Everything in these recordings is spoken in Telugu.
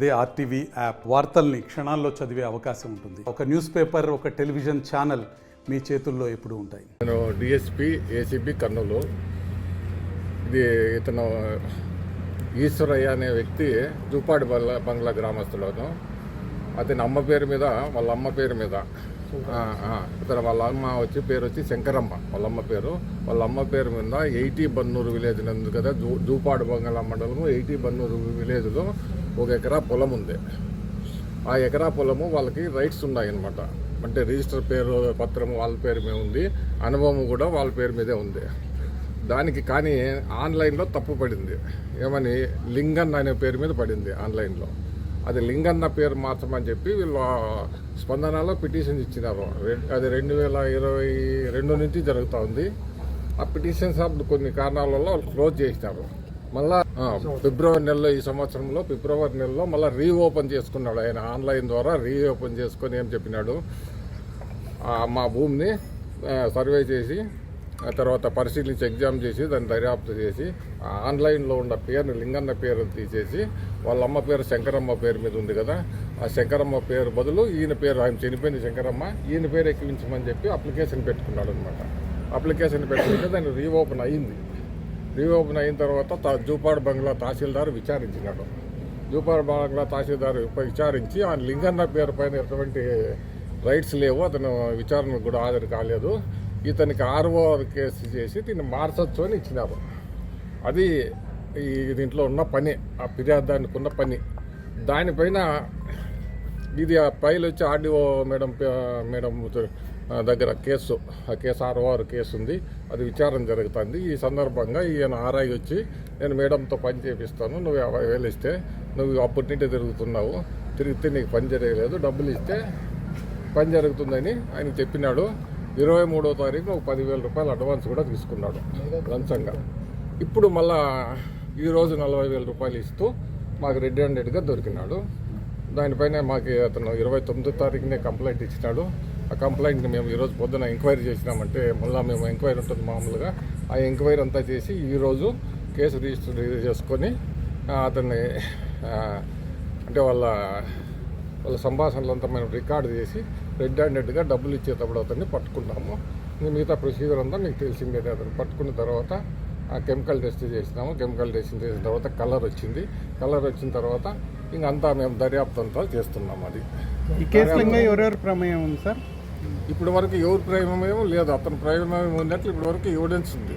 అదే ఆర్టీవీ యాప్ వార్తల్ని క్షణాల్లో చదివే అవకాశం ఉంటుంది. ఒక న్యూస్ పేపర్, ఒక టెలివిజన్ ఛానల్ మీ చేతుల్లో ఎప్పుడూ ఉంటాయి. నేను డిఎస్పీ ఏసీబీ కర్నూలు. ఇతను ఈశ్వరయ్య అనే వ్యక్తి జూపాడి బంగ్లా గ్రామస్తులను. అతని అమ్మ పేరు మీద, వాళ్ళ అమ్మ పేరు మీద, ఇతను వాళ్ళ అమ్మ పేరు వచ్చి శంకరమ్మ. వాళ్ళ అమ్మ పేరు మీద 80 బన్నూరు విలేజ్ ఉంది కదా, జూపాడు బంగ్లా మండలము 80 బన్నూరు విలేజ్లో 1 ఎకరా పొలం ఉంది. ఆ ఎకరా పొలము వాళ్ళకి రైట్స్ ఉన్నాయన్నమాట. అంటే రిజిస్టర్ పేరు పత్రము వాళ్ళ పేరు మీద ఉంది, అనుభవం కూడా వాళ్ళ పేరు మీదే ఉంది. దానికి కానీ ఆన్లైన్లో తప్పు పడింది. ఏమని, లింగన్ అనే పేరు మీద పడింది ఆన్లైన్లో. అది లింగన్న పేరు మార్చమని చెప్పి వీళ్ళు స్పందనలో పిటిషన్ ఇచ్చినారు. అది 2022 నుంచి జరుగుతూ ఉంది. ఆ పిటిషన్స్ కొన్ని కారణాల వల్ల వాళ్ళు క్లోజ్ చేసినారు. మళ్ళా ఫిబ్రవరి నెలలో, ఈ సంవత్సరంలో ఫిబ్రవరి నెలలో మళ్ళీ రీఓపెన్ చేసుకున్నాడు. ఆయన ఆన్లైన్ ద్వారా రీఓపెన్ చేసుకొని ఏం చెప్పినాడు, మా భూమిని సర్వే చేసి, తర్వాత పరిశీలించి ఎగ్జామ్ చేసి, దాన్ని దర్యాప్తు చేసి, ఆన్లైన్లో ఉన్న పేరుని లింగన్న పేరు తీసేసి వాళ్ళ అమ్మ పేరు శంకరమ్మ పేరు మీద ఉంది కదా, ఆ శంకరమ్మ పేరు బదులు ఈయన పేరు, ఆయన చనిపోయింది శంకరమ్మ, ఈయన పేరు ఎక్కించమని చెప్పి అప్లికేషన్ పెట్టుకున్నాడు అనమాట. అప్లికేషన్ పెట్టుకుంటే దాన్ని రీఓపెన్ అయింది. రీఓపెన్ అయిన తర్వాత జూపాడు బంగ్లా తహసీల్దార్ విచారించినాడు. జూపాడు బంగ్లా తహసీల్దార్ విచారించి ఆ లింగన్న పేరు పైన ఎటువంటి రైట్స్ లేవు, అతను విచారణకు కూడా హాజరు కాలేదు, ఇతనికి ఆర్ఓ కేసు చేసి దీన్ని మార్చొచ్చు అని ఇచ్చినారు. అది ఈ దీంట్లో ఉన్న పని, ఆ ఫిర్యాదానికి ఉన్న పని. దానిపైన ఇది ఆ ఫైల్ వచ్చి ఆర్డీఓ మేడం దగ్గర కేసు, ఆ కేసు ROR కేసు ఉంది, అది విచారణ జరుగుతుంది. ఈ సందర్భంగా ఈయన ఆర్ఐ వచ్చి, నేను మేడంతో పని చేపిస్తాను, నువ్వు 50,000 ఇస్తే, నువ్వు అప్పటి నుండి తిరుగుతున్నావు, తిరిగితే నీకు పని జరగలేదు, డబ్బులు ఇస్తే పని జరుగుతుందని ఆయన చెప్పినాడు. 23వ తారీఖు 10,000 రూపాయలు అడ్వాన్స్ కూడా తీసుకున్నాడు లంచంగా. ఇప్పుడు మళ్ళా ఈరోజు 40,000 రూపాయలు ఇస్తూ మాకు రెడ్ హ్యాండెడ్గా దొరికినాడు. దానిపైన మాకు అతను 29వ తారీఖునే కంప్లైంట్ ఇచ్చినాడు. ఆ కంప్లైంట్ని మేము ఈరోజు పొద్దున ఎంక్వైరీ చేసినామంటే, మళ్ళీ మేము ఎంక్వైరీ ఉంటుంది మామూలుగా, ఆ ఎంక్వైరీ అంతా చేసి ఈరోజు కేసు రిజిస్టర్ చేసుకొని అతన్ని అంటే వాళ్ళ సంభాషణలంతా మేము రికార్డు చేసి రెడ్ హ్యాండెడ్గా డబ్బులు ఇచ్చేటప్పుడు అతన్ని పట్టుకున్నాము. మిగతా ప్రొసీజర్ అంతా మీకు తెలిసిందే. అతను పట్టుకున్న తర్వాత ఆ కెమికల్ టెస్ట్ చేసినాము. కెమికల్ టెస్ట్ చేసిన తర్వాత కలర్ వచ్చింది. కలర్ వచ్చిన తర్వాత ఇంకంతా మేము దర్యాప్తు అంతా చేస్తున్నాము. అది ఈ కేసులో ఎవరెవరు ప్రమేయం ఉంది సార్? ఇప్పటి వరకు ఎవరి ప్రమేయం లేదు. అతని ప్రమేయం ఉన్నట్లు ఇప్పటి వరకు ఎవిడెన్స్ ఉంది.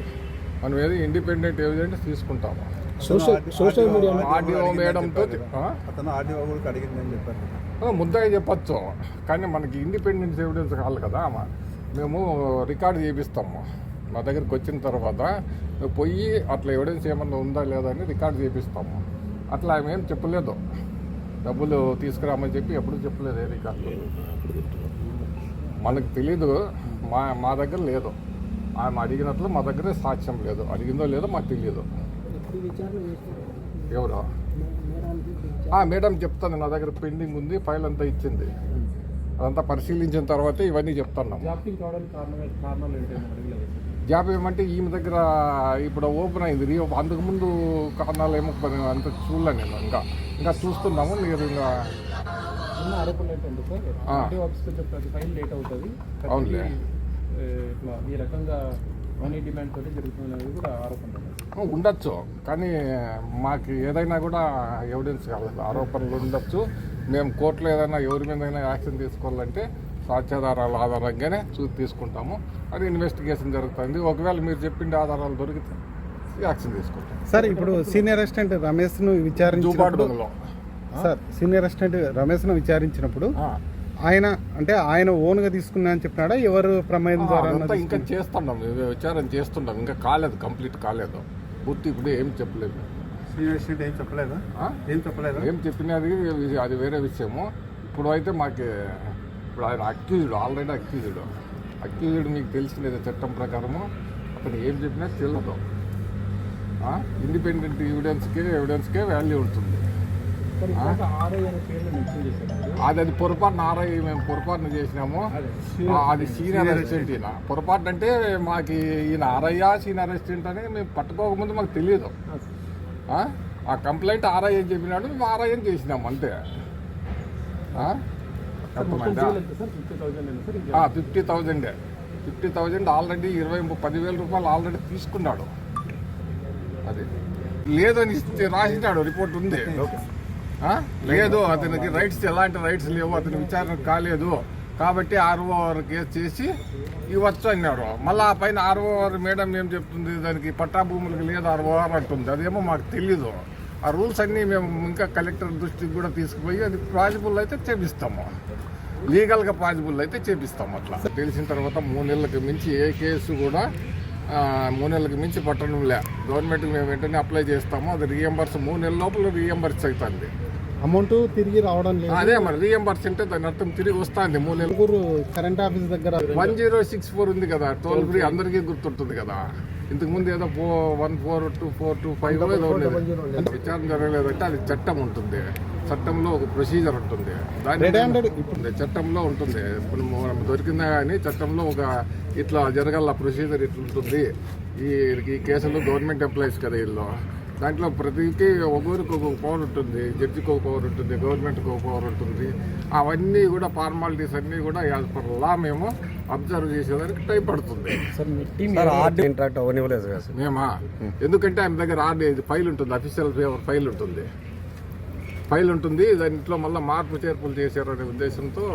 మనం ఏది ఇండిపెండెంట్ ఎవిడెన్స్ తీసుకుంటాము. సోషల్ మీడియా ఆర్డీఓ మేడంతో ముద్దాయి చెప్పచ్చు, కానీ మనకి ఇండిపెండెన్స్ ఎవిడెన్స్ కావాలి కదా. మేము రికార్డు చేపిస్తాము. మా దగ్గరికి వచ్చిన తర్వాత పోయి అట్లా ఎవిడెన్స్ ఏమన్నా ఉందా లేదా అని రికార్డు చేపిస్తాము. అట్లా ఆమె ఏం చెప్పలేదు, డబ్బులు తీసుకురామని చెప్పి ఎప్పుడు చెప్పలేదు. ఏ రికార్డు మనకు తెలీదు, మా దగ్గర లేదు. ఆమె అడిగినట్లు మా దగ్గర సాక్ష్యం లేదు. అడిగిందో లేదో మాకు తెలియదు. ఎవరు మేడం చెప్తాను, నా దగ్గర పెండింగ్ ఉంది, ఫైల్ అంతా ఇచ్చింది, అదంతా పరిశీలించిన తర్వాత ఇవన్నీ చెప్తున్నాం. జాబ్ ఏమంటే ఈమె దగ్గర ఇప్పుడు ఓపెన్ అయింది. అంతకుముందు కారణాలు ఏమో అంత చూడలే నేను, ఇంకా చూస్తున్నాము. మీరు ఇంకా అవునులే, ఈ రకంగా డిమాండ్ తోటి జరుగుతున్నది కూడా ఆరోపణలు ఉండొచ్చు, కానీ మాకు ఏదైనా కూడా ఎవిడెన్స్ కావాలి. ఆరోపణలు ఉండొచ్చు. మేము కోర్టులో ఏదైనా ఎవరి మీద యాక్షన్ తీసుకోవాలంటే సాక్ష్యాధారాల ఆధారంగానే తీసుకుంటాము. అది ఇన్వెస్టిగేషన్ జరుగుతుంది. ఒకవేళ మీరు చెప్పిన ఆధారాలు దొరికితే యాక్షన్ తీసుకుంటాం. సార్, ఇప్పుడు సీనియర్ అసిస్టెంట్ రమేష్ను విచారించినప్పుడు సార్ సీనియర్ అసిస్టెంట్ రమేష్ను విచారించినప్పుడు ఆయన ఓన్గా తీసుకున్నా అని చెప్పినాడా, ఎవరు ప్రమేయం ద్వారా? ఇంకా చేస్తున్నాం, విచారణ చేస్తున్నాం. ఇంకా కాలేదు, కంప్లీట్ కాలేదు. పూర్తి ఇప్పుడు ఏం చెప్పలేదు. సీనియర్ అసిస్టెంట్ ఏం చెప్పినది అది వేరే విషయము. ఇప్పుడు అయితే మాకు ఇప్పుడు ఆయన అక్యూజ్డ్, ఆల్రెడీ అక్యూజ్డ్ మీకు తెలిసినది చట్టం ప్రకారము. అతను ఏం చెప్పినా తెలియదు. ఇండిపెండెంట్ ఎవిడెన్స్కే వాల్యూ ఉంటుంది. అది పొరపాటున ఆర్ఐ మేము పొరపాటున చేసినాము. అది సీనియర్ అసిస్టెంట్. ఈయన పొరపాటు అంటే మాకు ఈయన ఆర్ఐయా సీనియర్ అసిస్టెంట్ అని మేము పట్టుకోకముందు మాకు తెలియదు. ఆ కంప్లైంట్ ఆర్ఐ అని చెప్పినాడు, మేము ఆర్ఐ అని చేసినాం అంతే. ఆ? అర్థమైందా? 50,000 ఆల్రెడీ 10,000 రూపాయలు ఆల్రెడీ తీసుకున్నాడు. అది లేదని రాసినాడు, రిపోర్ట్ ఉంది. లేదు అతనికి రైట్స్, ఎలాంటి రైట్స్ లేవు, అతని విచారణ కాలేదు కాబట్టి ROR కేసు చేసి ఇవ్వచ్చు అన్నాడు. మళ్ళీ ఆ పైన ROR మేడం ఏం చెప్తుంది, దానికి పట్టా భూములకు లేదు ROR అంటుంది. అదేమో మాకు తెలీదు. ఆ రూల్స్ అన్నీ మేము ఇంకా కలెక్టర్ దృష్టికి కూడా తీసుకుపోయి అది పాజిబుల్ అయితే చేపిస్తాము, లీగల్గా పాజిబుల్ అయితే చేపిస్తాము. అట్లా తెలిసిన తర్వాత 3 నెలలకు మించి ఏ కేసు కూడా 3 నెలలకు మించి పట్టడంలే. గవర్నమెంట్కి మేము వెంటనే అప్లై చేస్తాము, అది రీఎంబర్స్ 3 నెలల లోపల రీఎంబర్స్ అవుతుంది. అమౌంట్ తిరిగి రావడం లేదు. అదే మరి రీఎంబర్స్ అంటే దాని అర్థం తిరిగి వస్తుంది. 3 నెలలు కరెంట్ ఆఫీస్ దగ్గర 1064 ఉంది కదా, టోల్ ఫ్రీ అందరికీ గుర్తుంటుంది కదా. ఇంతకుముందు ఏదో 142425 ఏదో ఉండేది. విచారణ జరగలేదంటే అది చట్టం ఉంటుంది, చట్టంలో ఒక ప్రొసీజర్ ఉంటుంది, దాని చట్టంలో ఉంటుంది. ఇప్పుడు మనం దొరికిందా కానీ చట్టంలో ఒక ఇట్లా జరగాల ప్రొసీజర్ ఇట్లా ఉంటుంది. ఈ కేసులో గవర్నమెంట్ ఎంప్లాయీస్ కదా వీళ్ళు, దాంట్లో ప్రతికి ఒక్కొరికి ఒక్కొక్క పవర్ ఉంటుంది, జడ్జికి ఒక పవర్ ఉంటుంది, గవర్నమెంట్కి ఒక పవర్ ఉంటుంది. అవన్నీ కూడా ఫార్మాలిటీస్ అన్నీ కూడా యాజ్ పర్ లా మేము అబ్జర్వ్ చేసేదానికి టైం పడుతుంది. మేమా ఎందుకంటే ఆయన దగ్గర ఫైల్ ఉంటుంది, అఫీషియల్ ఫైల్ ఉంటుంది. దాంట్లో మళ్ళీ మార్పు చేర్పులు చేశారనే ఉద్దేశంతో.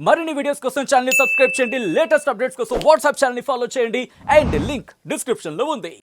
మరిన్ని వీడియోస్ కోసం ఛానల్ ని సబ్స్క్రైబ్ చేయండి, లేటెస్ట్ అప్డేట్స్ కోసం వాట్సాప్ ఛానల్ ని ఫాలో చేయండి అండ్ లింక్ డిస్క్రిప్షన్ లో ఉంది.